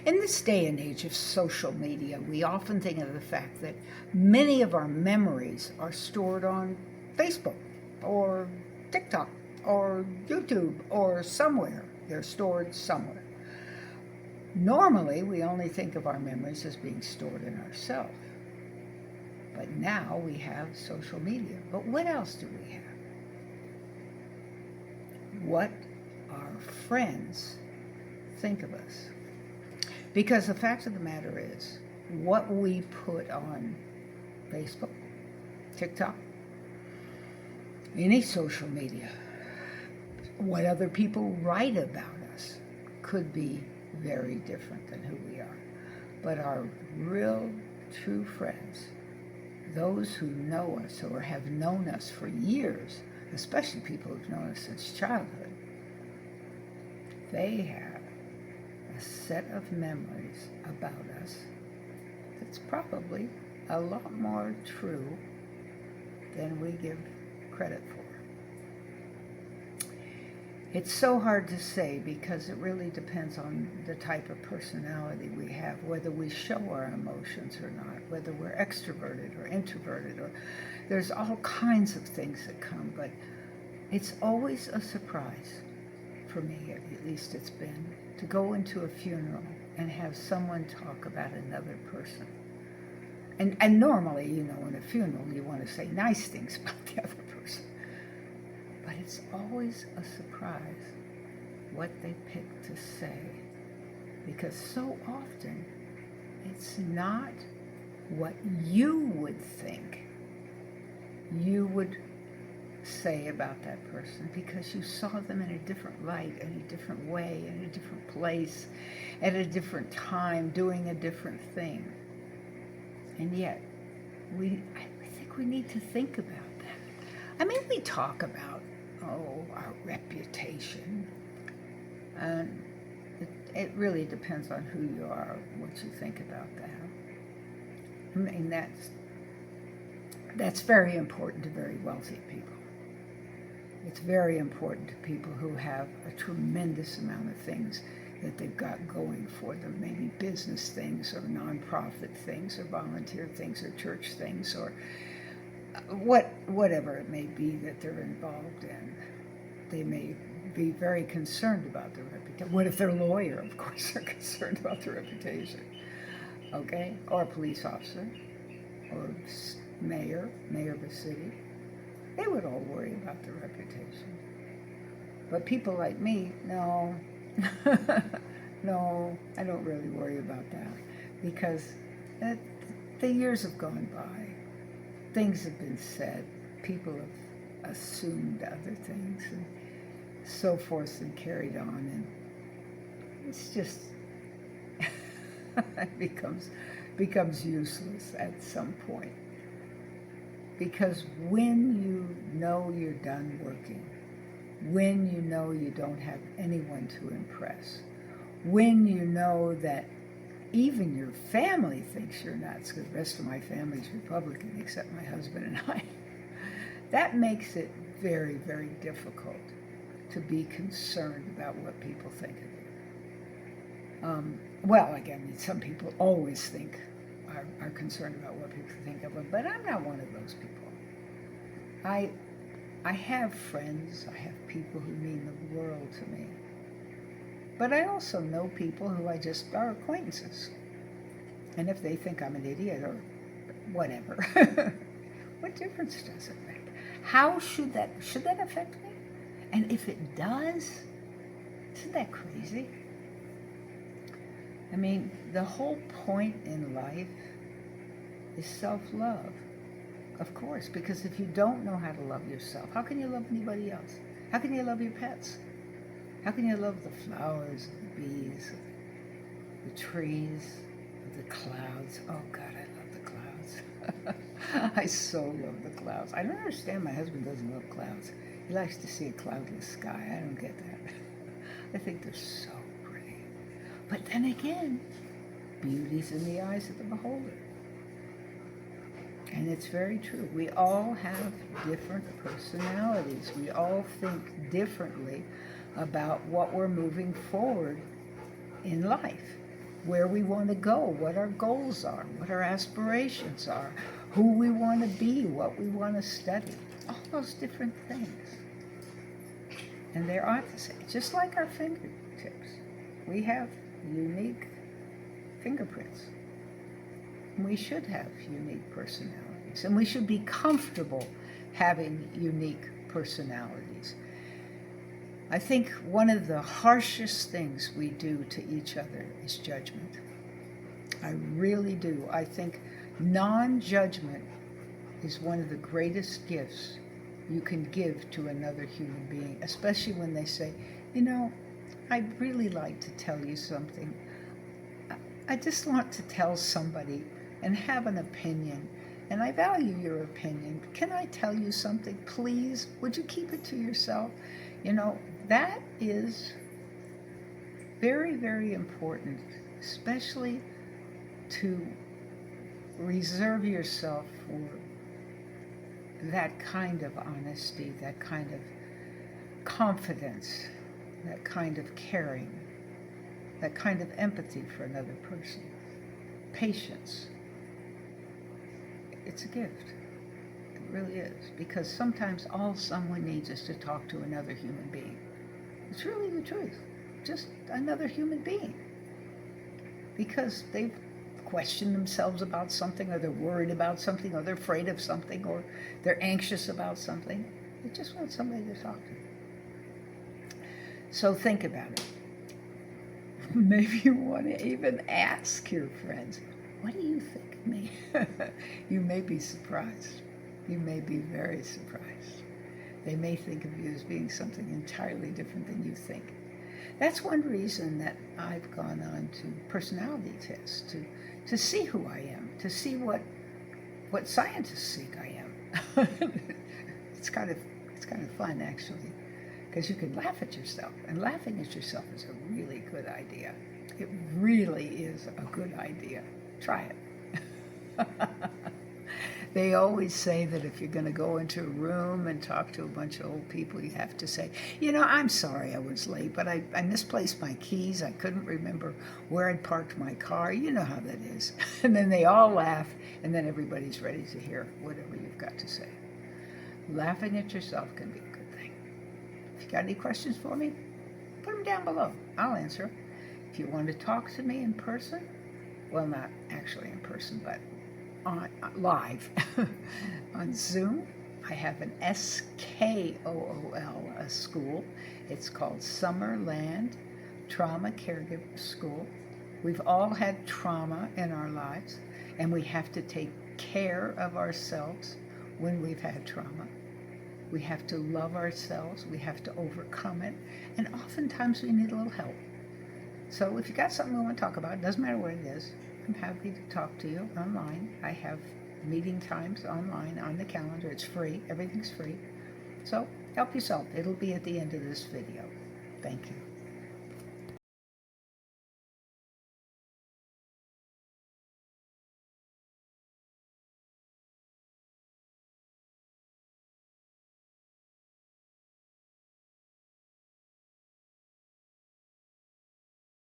In this day and age of social media, we often think of the fact that many of our memories are stored on Facebook or TikTok or YouTube or somewhere. They're stored somewhere. Normally, we only think of our memories as being stored in ourselves. But now we have social media. But what else do we have? What our friends think of us. Because the fact of the matter is, what we put on Facebook, TikTok, any social media, what other people write about us could be very different than who we are. But our real, true friends, those who know us or have known us for years, especially people who've known us since childhood, they have a set of memories about us that's probably a lot more true than we give credit for. It's so hard to say because it really depends on the type of personality we have, whether we show our emotions or not, whether we're extroverted or introverted, or there's all kinds of things that come, but it's always a surprise, for me at least it's been, to go into a funeral and have someone talk about another person. And normally, in a funeral, you want to say nice things about the other person. But it's always a surprise what they pick to say. Because so often, it's not what you would think you would say about that person, because you saw them in a different light, in a different way, in a different place, at a different time, doing a different thing. And yet, I think we need to think about that. I mean, we talk about, our reputation, and it really depends on who you are, what you think about that. I mean, that's very important to very wealthy people. It's very important to people who have a tremendous amount of things that they've got going for them, maybe business things or nonprofit things or volunteer things or church things or whatever it may be that they're involved in. They may be very concerned about their reputation. What if they're a lawyer? Of course they're concerned about their reputation. Okay? Or a police officer or mayor of a city. They would all worry about their reputation. But people like me, no, no, I don't really worry about that, because the years have gone by. Things have been said. People have assumed other things and so forth and carried on. And it's just, it becomes useless at some point. Because when you know you're done working, when you know you don't have anyone to impress, when you know that even your family thinks you're nuts, because the rest of my family's Republican except my husband and I, that makes it very, very difficult to be concerned about what people think of you. Well, again, some people always are concerned about what people think of them, but I'm not one of those people. I have friends, I have people who mean the world to me, but I also know people who I just are acquaintances. And if they think I'm an idiot or whatever, what difference does it make? How should that affect me? And if it does, isn't that crazy? I mean, the whole point in life is self-love, of course, because if you don't know how to love yourself, how can you love anybody else? How can you love your pets? How can you love the flowers, the bees, the trees, the clouds? Oh God, I love the clouds. I so love the clouds. I don't understand my husband doesn't love clouds. He likes to see a cloudless sky. I don't get that. I think they're so pretty. But then again, beauty's in the eyes of the beholder. And it's very true. We all have different personalities. We all think differently about what we're moving forward in life. where we want to go, what our goals are, what our aspirations are, who we want to be, what we want to study, all those different things. And they're opposite, just like our fingertips. We have unique fingerprints. We should have unique personalities, and we should be comfortable having unique personalities. I think one of the harshest things we do to each other is judgment. I really do. I think non-judgment is one of the greatest gifts you can give to another human being, especially when they say, you know, I'd really like to tell you something. I just want to tell somebody and have an opinion, and I value your opinion. Can I tell you something, please? Would you keep it to yourself? You know, that is very, very important, especially to reserve yourself for that kind of honesty, that kind of confidence, that kind of caring, that kind of empathy for another person, patience. It's a gift. It really is. Because sometimes all someone needs is to talk to another human being. It's really the truth. Just another human being. Because they've questioned themselves about something, or they're worried about something, or they're afraid of something, or they're anxious about something. They just want somebody to talk to. So think about it. Maybe you want to even ask your friends, what do you think of me? You may be surprised. You may be very surprised. They may think of you as being something entirely different than you think. That's one reason that I've gone on to personality tests, to see who I am, to see what scientists think I am. It's kind of fun, actually, because you can laugh at yourself, and laughing at yourself is a really good idea. It really is a good idea. Try it. They always say that if you're going to go into a room and talk to a bunch of old people, you have to say, you know, I'm sorry I was late, but I misplaced my keys. I couldn't remember where I'd parked my car. You know how that is. And then they all laugh, and then everybody's ready to hear whatever you've got to say. Laughing at yourself can be a good thing. If you got any questions for me, put them down below. I'll answer. If you want to talk to me in person, well, not actually in person, but on live on Zoom, I have an SKOOL, a school. It's called Summerland Trauma Caregiver School. We've all had trauma in our lives, and we have to take care of ourselves when we've had trauma. We have to love ourselves. We have to overcome it, and oftentimes we need a little help. So if you got something we want to talk about, it doesn't matter what it is, I'm happy to talk to you online. I have meeting times online on the calendar. It's free. Everything's free. So help yourself. It'll be at the end of this video. Thank you.